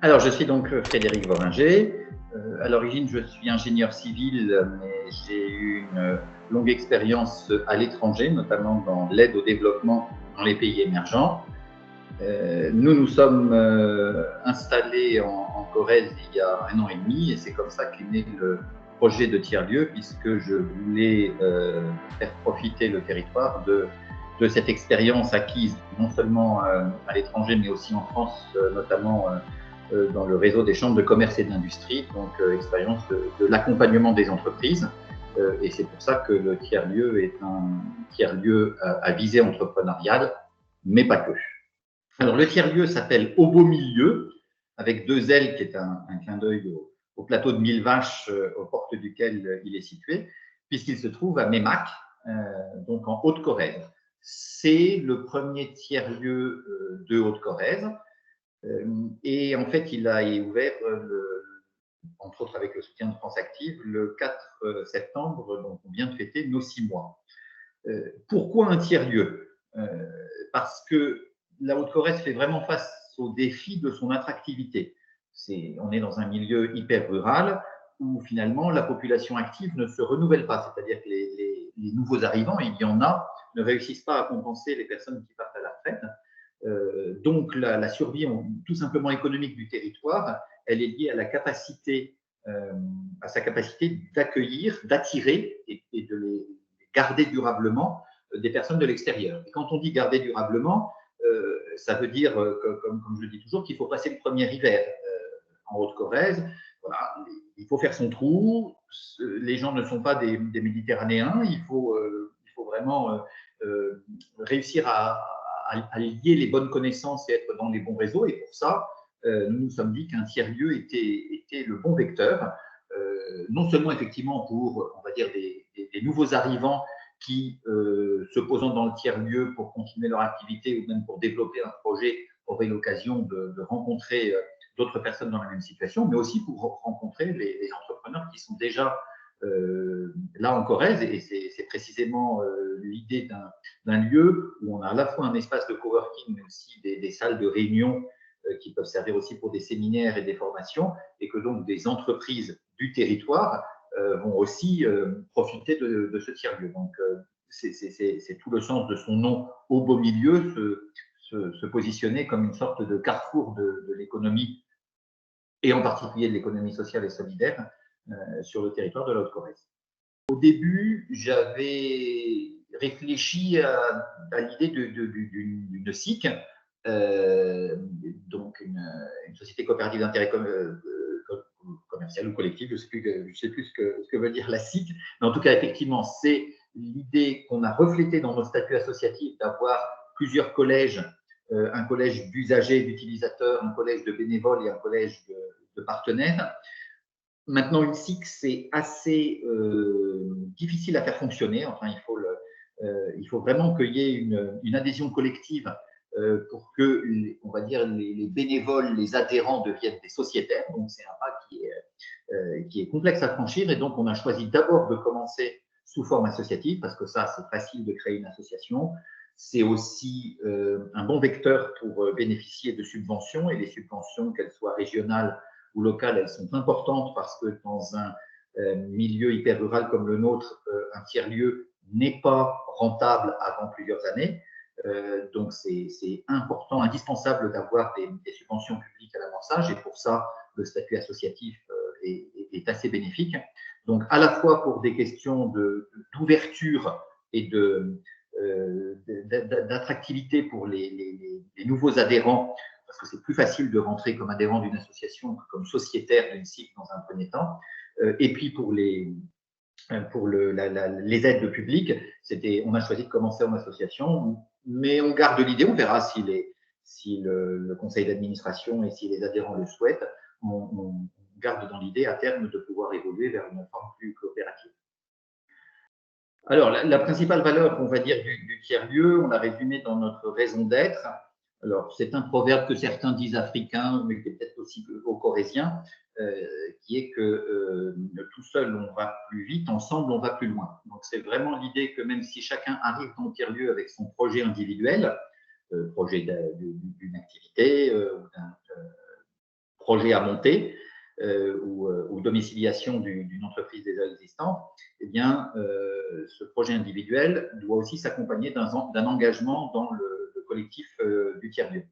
Alors, je suis donc Frédéric Voringer. À l'origine, je suis ingénieur civil, mais j'ai eu une longue expérience à l'étranger, notamment dans l'aide au développement dans les pays émergents. Nous nous sommes installés en Corrèze il y a 1 an et demi, et c'est comme ça qu'est né le projet de tiers-lieu, puisque je voulais faire profiter le territoire de cette expérience acquise non seulement à l'étranger, mais aussi en France, notamment dans le réseau des chambres de commerce et d'industrie, donc expérience de l'accompagnement des entreprises. Et c'est pour ça que le tiers-lieu est un tiers-lieu à visée entrepreneuriale, mais pas que. Alors, le tiers-lieu s'appelle Au Beau Milieu, avec 2 L, qui est un clin d'œil au plateau de Mille Vaches, aux portes duquel il est situé, puisqu'il se trouve à Meymac, donc en Haute-Corrèze. C'est le premier tiers-lieu de Haute-Corrèze. Et en fait, il a ouvert, entre autres avec le soutien de France Active, le 4 septembre, donc on vient de fêter nos 6 mois. Pourquoi un tiers-lieu? Parce que la Haute-Corrèze fait vraiment face au défi de son attractivité. On est dans un milieu hyper rural où finalement la population active ne se renouvelle pas, c'est-à-dire que les nouveaux arrivants, et il y en a, ne réussissent pas à compenser les personnes qui partent à la retraite. Donc la survie tout simplement économique du territoire, elle est liée à la capacité, à sa capacité d'accueillir, d'attirer et de les garder durablement des personnes de l'extérieur. Et quand on dit garder durablement, ça veut dire, comme je le dis toujours, qu'il faut passer le premier hiver en Haute-Corrèze. Voilà, il faut faire son trou. Les gens ne sont pas des Méditerranéens. Il faut vraiment réussir à lier les bonnes connaissances et être dans les bons réseaux. Et pour ça, nous nous sommes dit qu'un tiers-lieu était le bon vecteur, non seulement effectivement pour, on va dire, des nouveaux arrivants qui, se posant dans le tiers-lieu pour continuer leur activité ou même pour développer un projet, auraient l'occasion de rencontrer d'autres personnes dans la même situation, mais aussi pour rencontrer les entrepreneurs qui sont déjà là en Corrèze. Et c'est précisément l'idée d'un lieu où on a à la fois un espace de coworking, mais aussi des salles de réunion qui peuvent servir aussi pour des séminaires et des formations, et que donc des entreprises du territoire vont aussi profiter de ce tiers-lieu. Donc, c'est tout le sens de son nom, Au Beau Milieu, se positionner comme une sorte de carrefour de l'économie, et en particulier de l'économie sociale et solidaire, sur le territoire de la Haute-Corrèze. Au début, j'avais réfléchi à l'idée d'une SIC, donc une société coopérative d'intérêt commercial ou collectif, je ne sais plus ce que veut dire la SIC, mais en tout cas, effectivement, c'est l'idée qu'on a reflétée dans nos statuts associatifs d'avoir plusieurs collèges, un collège d'usagers, d'utilisateurs, un collège de bénévoles et un collège de partenaires. Maintenant, une SIC, c'est assez difficile à faire fonctionner. Enfin, il faut vraiment qu'il y ait une adhésion collective pour que, on va dire, les bénévoles, les adhérents deviennent des sociétaires. Donc, c'est un pas qui est complexe à franchir. Et donc, on a choisi d'abord de commencer sous forme associative, parce que ça, c'est facile de créer une association. C'est aussi un bon vecteur pour bénéficier de subventions, et les subventions, qu'elles soient régionales ou locales, elles sont importantes parce que dans un milieu hyper rural comme le nôtre, un tiers-lieu n'est pas rentable avant plusieurs années. Donc, c'est important, indispensable d'avoir des subventions publiques à l'amorçage, et pour ça, le statut associatif est assez bénéfique. Donc, à la fois pour des questions d'ouverture et d'attractivité pour les nouveaux adhérents, parce que c'est plus facile de rentrer comme adhérent d'une association que comme sociétaire d'une SIC dans un premier temps. Et puis pour les aides publiques, on a choisi de commencer en association, mais on garde l'idée, on verra si le conseil d'administration et si les adhérents le souhaitent, on garde dans l'idée à terme de pouvoir évoluer vers une forme plus coopérative. Alors, la principale valeur, on va dire, du tiers-lieu, on l'a résumé dans notre raison d'être. Alors, c'est un proverbe que certains disent africain, mais qui est peut-être aussi corrézien, qui est que tout seul, on va plus vite, ensemble, on va plus loin. Donc, c'est vraiment l'idée que même si chacun arrive dans le tiers-lieu avec son projet individuel, projet d'une activité, d'un projet à monter ou domiciliation d'une entreprise déjà existante, eh bien, ce projet individuel doit aussi s'accompagner d'un engagement dans le collectif du tiers-lieu.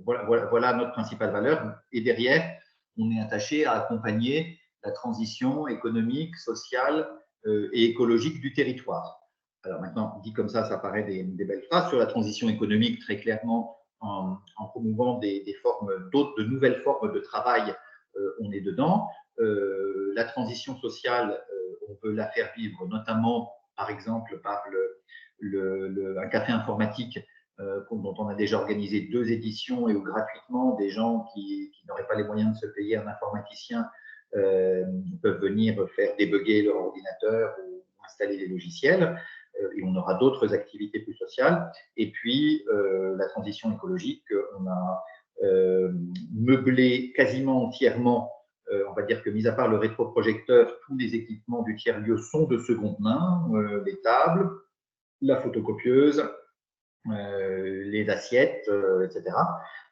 Voilà notre principale valeur. Et derrière, on est attaché à accompagner la transition économique, sociale et écologique du territoire. Alors maintenant, dit comme ça paraît des belles phrases. Sur la transition économique, très clairement, en promouvant de nouvelles formes de travail, on est dedans. La transition sociale, on veut la faire vivre notamment, par exemple, par un café informatique dont on a déjà organisé 2 éditions et où gratuitement des gens qui n'auraient pas les moyens de se payer un informaticien peuvent venir faire débugger leur ordinateur ou installer les logiciels. Et on aura d'autres activités plus sociales. Et puis, la transition écologique, on a meublé quasiment entièrement, on va dire que mis à part le rétroprojecteur, tous les équipements du tiers-lieu sont de seconde main, les tables, la photocopieuse, les assiettes, etc.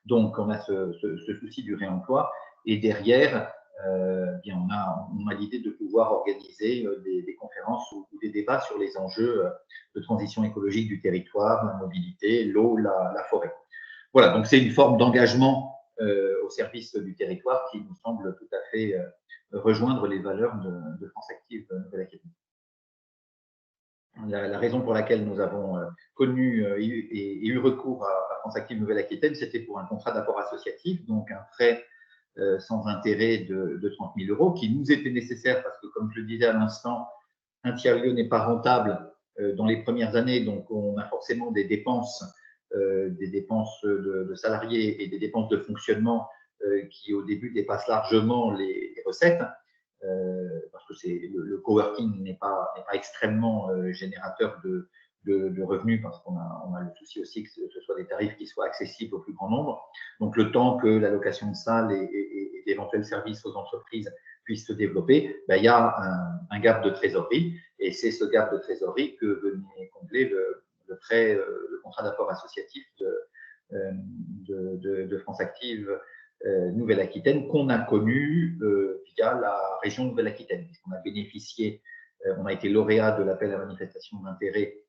Donc, on a ce souci du réemploi. Et derrière, bien, on a l'idée de pouvoir organiser des conférences ou des débats sur les enjeux de transition écologique du territoire, la mobilité, l'eau, la forêt. Voilà, donc c'est une forme d'engagement au service du territoire qui nous semble tout à fait rejoindre les valeurs de France Active Nouvelle-Aquitaine. La raison pour laquelle nous avons connu et eu recours à France Active Nouvelle-Aquitaine, c'était pour un contrat d'apport associatif, donc un prêt sans intérêt de 30 000 euros qui nous était nécessaire parce que, comme je le disais à l'instant, un tiers-lieu n'est pas rentable dans les premières années, donc on a forcément des dépenses de salariés et des dépenses de fonctionnement qui au début dépassent largement les recettes. Parce que le coworking n'est pas extrêmement générateur de revenus, parce qu'on a le souci aussi que ce soit des tarifs qui soient accessibles au plus grand nombre. Donc, le temps que la location de salles et d'éventuels services aux entreprises puissent se développer, ben, il y a un gap de trésorerie, et c'est ce gap de trésorerie que venait combler le prêt, le contrat d'apport associatif de France Active Nouvelle-Aquitaine qu'on a connu via la région Nouvelle-Aquitaine, puisqu'on a bénéficié, on a été lauréat de l'appel à manifestation d'intérêt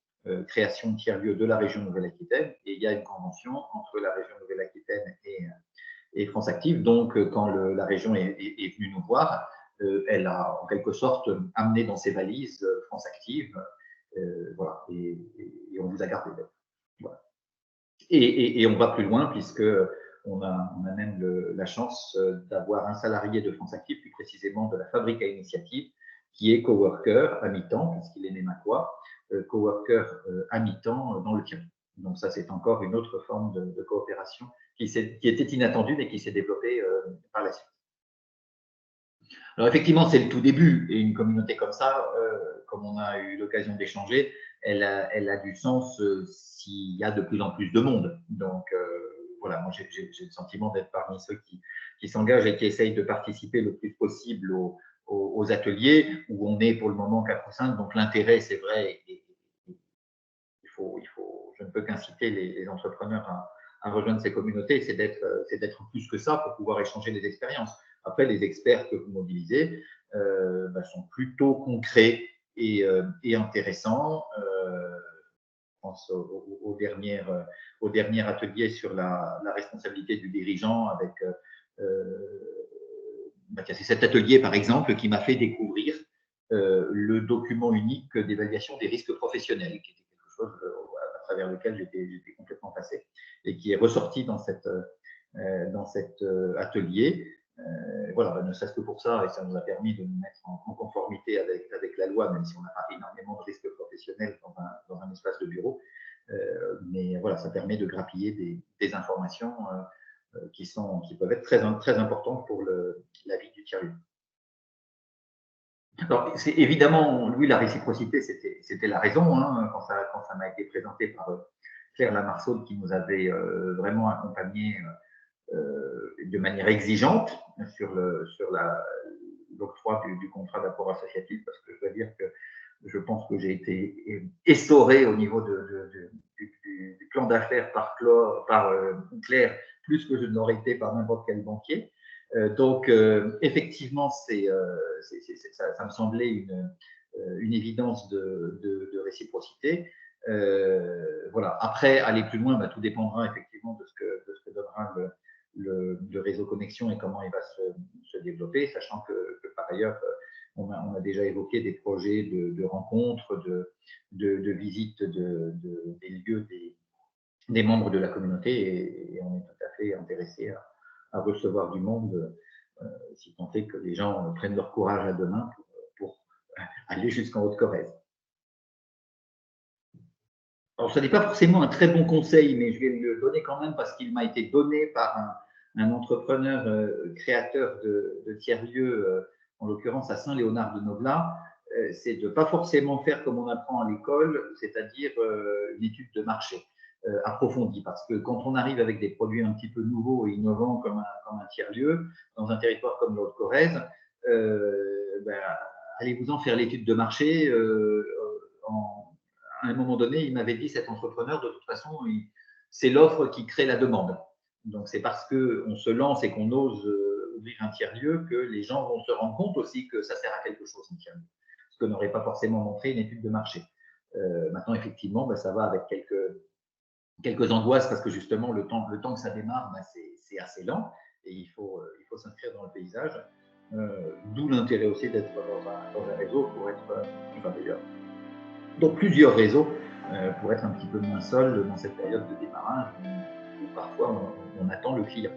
création de tiers-lieux de la région Nouvelle-Aquitaine, et il y a une convention entre la région Nouvelle-Aquitaine et France Active. Donc, quand la région est venue nous voir, elle a en quelque sorte amené dans ses valises France Active, voilà, et on vous a gardé. Voilà. Et on va plus loin puisque on a même la chance d'avoir un salarié de France Active, plus précisément de la Fabrique à Initiative, qui est coworker à mi-temps, puisqu'il est némacois, coworker à mi-temps dans le Tirol. Donc ça, c'est encore une autre forme de coopération qui était inattendue, mais qui s'est développée par la suite. Alors effectivement, c'est le tout début, et une communauté comme ça, comme on a eu l'occasion d'échanger, elle a du sens s'il y a de plus en plus de monde. Donc voilà, moi j'ai le sentiment d'être parmi ceux qui s'engagent et qui essayent de participer le plus possible aux ateliers où on est pour le moment 4 ou 5. Donc l'intérêt, c'est vrai, je ne peux qu'inciter les entrepreneurs à rejoindre ces communautés, c'est d'être plus que ça pour pouvoir échanger des expériences. Après, les experts que vous mobilisez sont plutôt concrets et intéressants. Je pense au dernier atelier sur la responsabilité du dirigeant avec c'est cet atelier, par exemple, qui m'a fait découvrir le document unique d'évaluation des risques professionnels, qui était quelque chose à travers lequel j'étais complètement passé et qui est ressorti dans cet atelier. Voilà, ne serait-ce que pour ça, et ça nous a permis de nous mettre en conformité avec la loi, même si on n'a pas énormément de risques professionnels dans un espace de bureau. Mais voilà, ça permet de grappiller des informations qui peuvent être très importantes pour la vie du tiers-lieu. Alors, c'est évidemment, lui, la réciprocité, c'était la raison, hein, quand ça m'a été présenté par Claire Lamarsaud, qui nous avait vraiment accompagnés de manière exigeante sur l'octroi du contrat d'apport associatif, parce que je dois dire que je pense que j'ai été essoré au niveau du plan d'affaires par Claire, plus que je ne l'aurais été par n'importe quel banquier. Effectivement, ça me semblait une évidence de réciprocité. Voilà. Après, aller plus loin, tout dépendra effectivement de ce que donnera le réseau connexion et comment il va se développer, sachant que par ailleurs, on a déjà évoqué des projets de rencontres, de visites des lieux des membres de la communauté et on est tout à fait intéressé à recevoir du monde, si tant est que les gens prennent leur courage à deux mains pour aller jusqu'en Haute-Corrèze. Alors, ce n'est pas forcément un très bon conseil, mais je vais le donner quand même parce qu'il m'a été donné par un entrepreneur créateur de tiers-lieux, en l'occurrence à Saint-Léonard-de-Noblat. C'est de ne pas forcément faire comme on apprend à l'école, c'est-à-dire une étude de marché approfondie. Parce que quand on arrive avec des produits un petit peu nouveaux et innovants comme un tiers-lieu, dans un territoire comme la Haute-Corrèze, allez-vous en faire l'étude de marché à un moment donné, il m'avait dit, cet entrepreneur, de toute façon, c'est l'offre qui crée la demande. Donc, c'est parce qu'on se lance et qu'on ose ouvrir un tiers-lieu que les gens vont se rendre compte aussi que ça sert à quelque chose, un tiers-lieu. Ce que n'aurait pas forcément montré une étude de marché. Maintenant, effectivement, ça va avec quelques angoisses parce que justement, le temps que ça démarre, c'est assez lent et il faut s'inscrire dans le paysage. D'où l'intérêt aussi d'être dans un réseau pour être, d'ailleurs, donc plusieurs réseaux pour être un petit peu moins seul dans cette période de démarrage où parfois on attend le client.